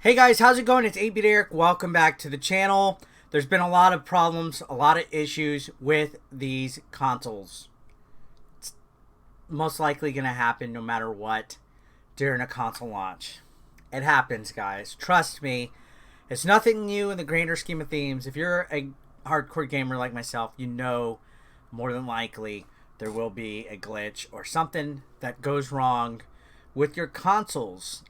Hey guys, how's it going? It's 8-Bit Eric. Welcome back to the channel. There's been a lot of problems, a lot of issues with these consoles. It's most likely going to happen no matter what during a console launch. It happens, guys. Trust me. It's nothing new in the grander scheme of things. If you're a hardcore gamer like myself, you know more than likely there will be a glitch or something that goes wrong with your consoles.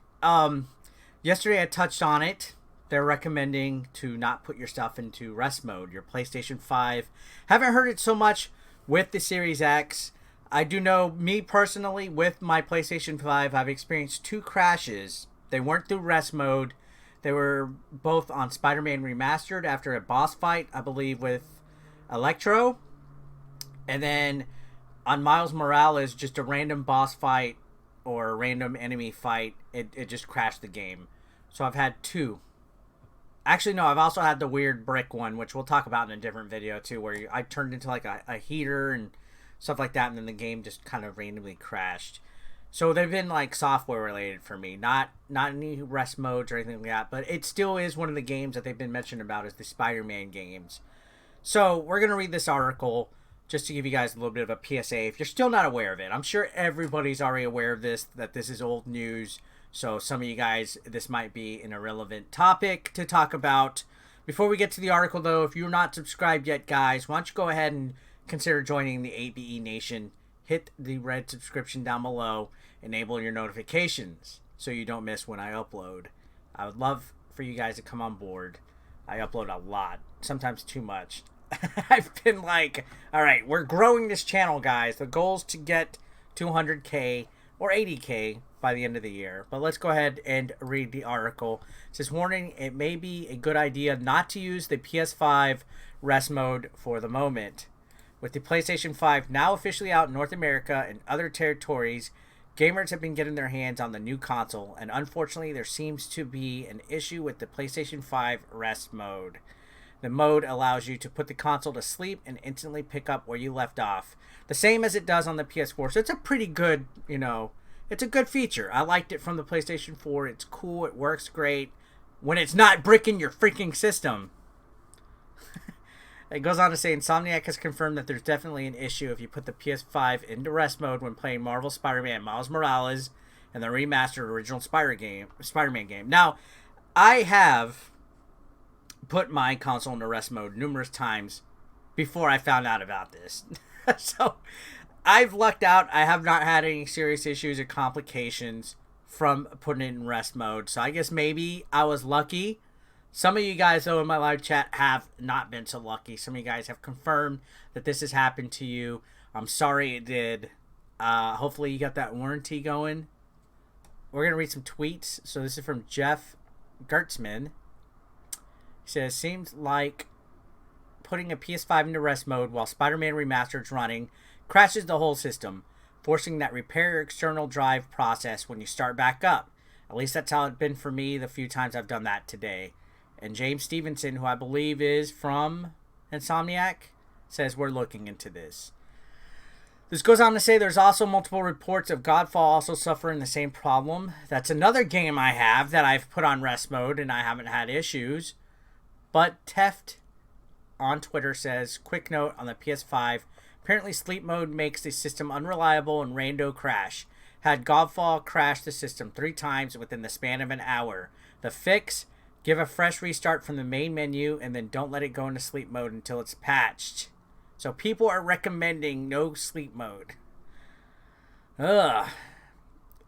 Yesterday I touched on it. They're recommending to not put your stuff into rest mode, your PlayStation 5. Haven't heard it so much with the Series X. I do know, me personally, with my PlayStation 5, I've experienced 2 crashes. They weren't through rest mode. They were both on Spider-Man Remastered after a boss fight, I believe, with Electro. And then on Miles Morales, just a random boss fight or a random enemy fight, it just crashed the game. So I've had 2. Actually, no, I've also had the weird brick one, which we'll talk about in a different video too, where I turned into like a heater and stuff like that, and then the game just kind of randomly crashed. So they've been like software related for me, not any rest modes or anything like that, but it still is one of the games that they've been mentioned about is the Spider-Man games. So we're going to read this article just to give you guys a little bit of a PSA if you're still not aware of it. I'm sure everybody's already aware of this, that this is old news. So some of you guys, this might be an irrelevant topic to talk about. Before we get to the article, though, if you're not subscribed yet, guys, why don't you go ahead and consider joining the ABE Nation. Hit the red subscription down below. Enable your notifications so you don't miss when I upload. I would love for you guys to come on board. I upload a lot, sometimes too much. I've been like, all right, we're growing this channel, guys. The goal is to get 200K or 80K by the end of the year. But let's go ahead and read the article. It says, warning, it may be a good idea not to use the PS5 rest mode for the moment. With the PlayStation 5 now officially out in North America and other territories, gamers have been getting their hands on the new console, and unfortunately there seems to be an issue with the PlayStation 5 rest mode. The mode allows you to put the console to sleep and instantly pick up where you left off. The same as it does on the PS4. So it's a pretty good, it's a good feature. I liked it from the PlayStation 4. It's cool. It works great. When it's not bricking your freaking system. It goes on to say, Insomniac has confirmed that there's definitely an issue if you put the PS5 into rest mode when playing Marvel Spider-Man Miles Morales and the remastered original Spider-Man game. Now, I have put my console into rest mode numerous times before I found out about this. So I've lucked out. I have not had any serious issues or complications from putting it in rest mode. So I guess maybe I was lucky. Some of you guys, though, in my live chat have not been so lucky. Some of you guys have confirmed that this has happened to you. I'm sorry it did. Hopefully you got that warranty going. We're going to read some tweets. So this is from Jeff Gertzman. He says, seems like putting a PS5 into rest mode while Spider-Man Remastered is running crashes the whole system, forcing that repair your external drive process when you start back up. At least that's how it's been for me the few times I've done that today. And James Stevenson, who I believe is from Insomniac, says we're looking into this. This goes on to say there's also multiple reports of Godfall also suffering the same problem. That's another game I have that I've put on rest mode and I haven't had issues. But Teft on Twitter says, quick note on the PS5, apparently sleep mode makes the system unreliable and rando crash. Had Godfall crash the system 3 times within the span of an hour. The fix, give a fresh restart from the main menu and then don't let it go into sleep mode until it's patched. So people are recommending no sleep mode.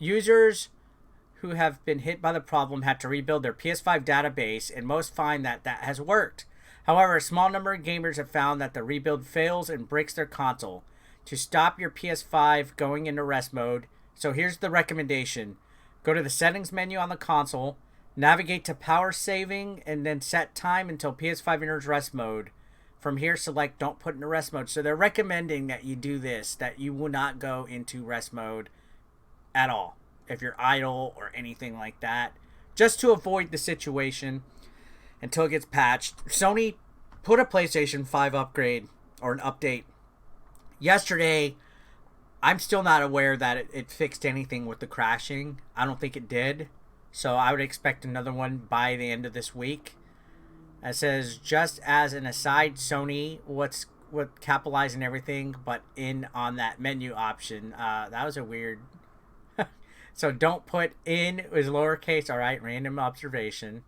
Users who have been hit by the problem had to rebuild their PS5 database, and most find that that has worked. However, a small number of gamers have found that the rebuild fails and breaks their console. To stop your PS5 going into rest mode, so here's the recommendation. Go to the settings menu on the console, navigate to power saving, and then set time until PS5 enters rest mode. From here, select don't put into rest mode. So they're recommending that you do this, that you will not go into rest mode at all if you're idle or anything like that, just to avoid the situation until it gets patched. Sony put a PlayStation 5 upgrade or an update yesterday. I'm still not aware that it fixed anything with the crashing. I don't think it did. So I would expect another one by the end of this week. It says, just as an aside, Sony, what capitalizing everything, but in on that menu option. That was a weird. So don't put in is lowercase. All right, random observation.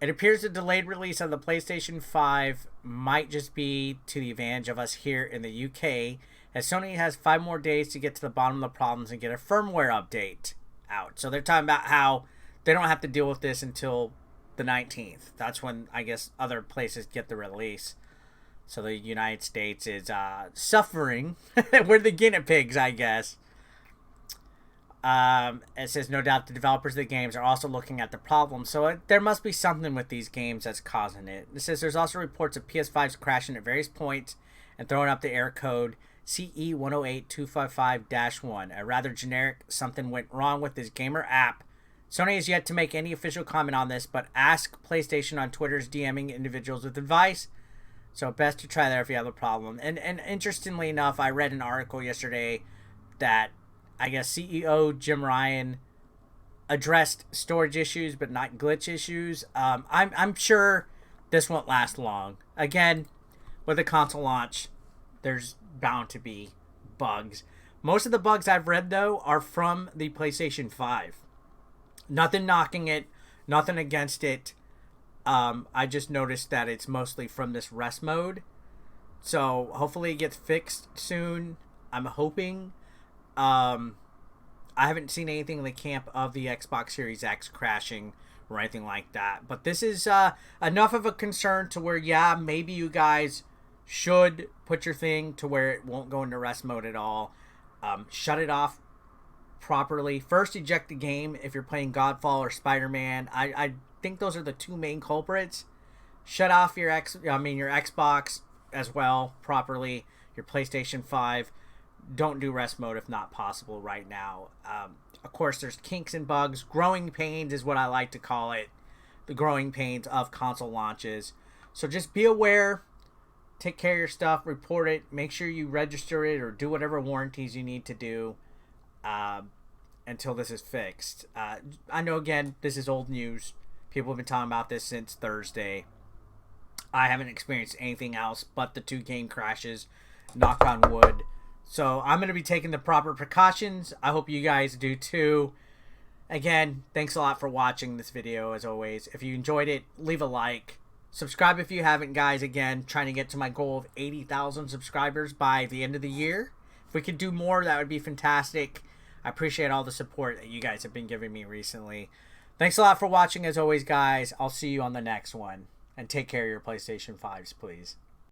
It appears the delayed release of the PlayStation 5 might just be to the advantage of us here in the UK, as Sony has 5 more days to get to the bottom of the problems and get a firmware update out. So they're talking about how they don't have to deal with this until the 19th. That's when, I guess, other places get the release. So the United States is suffering. We're the guinea pigs, I guess. It says, no doubt the developers of the games are also looking at the problem, so there must be something with these games that's causing it. It says there's also reports of PS5s crashing at various points and throwing up the error code CE108255-1. A rather generic something went wrong with this gamer app. Sony has yet to make any official comment on this, but ask PlayStation on Twitter's DMing individuals with advice. So best to try there if you have a problem. And interestingly enough, I read an article yesterday that I guess CEO Jim Ryan addressed storage issues, but not glitch issues. I'm sure this won't last long. Again, with the console launch, there's bound to be bugs. Most of the bugs I've read, though, are from the PlayStation 5. Nothing knocking it, nothing against it. I just noticed that it's mostly from this rest mode. So hopefully it gets fixed soon. I'm hoping. I haven't seen anything in the camp of the Xbox Series X crashing or anything like that. But this is enough of a concern to where, yeah, maybe you guys should put your thing to where it won't go into rest mode at all. Shut it off properly. First, eject the game if you're playing Godfall or Spider-Man. I think those are the two main culprits. Shut off your Xbox as well properly. Your PlayStation 5. Don't do rest mode if not possible right now. Of course, there's kinks and bugs. Growing pains is what I like to call it. The growing pains of console launches. So just be aware. Take care of your stuff. Report it. Make sure you register it or do whatever warranties you need to do until this is fixed. I know, again, this is old news. People have been talking about this since Thursday. I haven't experienced anything else but the 2 game crashes. Knock on wood. So I'm going to be taking the proper precautions. I hope you guys do too. Again, thanks a lot for watching this video as always. If you enjoyed it, leave a like. Subscribe if you haven't, guys. Again, trying to get to my goal of 80,000 subscribers by the end of the year. If we could do more, that would be fantastic. I appreciate all the support that you guys have been giving me recently. Thanks a lot for watching as always, guys. I'll see you on the next one. And take care of your PlayStation 5s, please.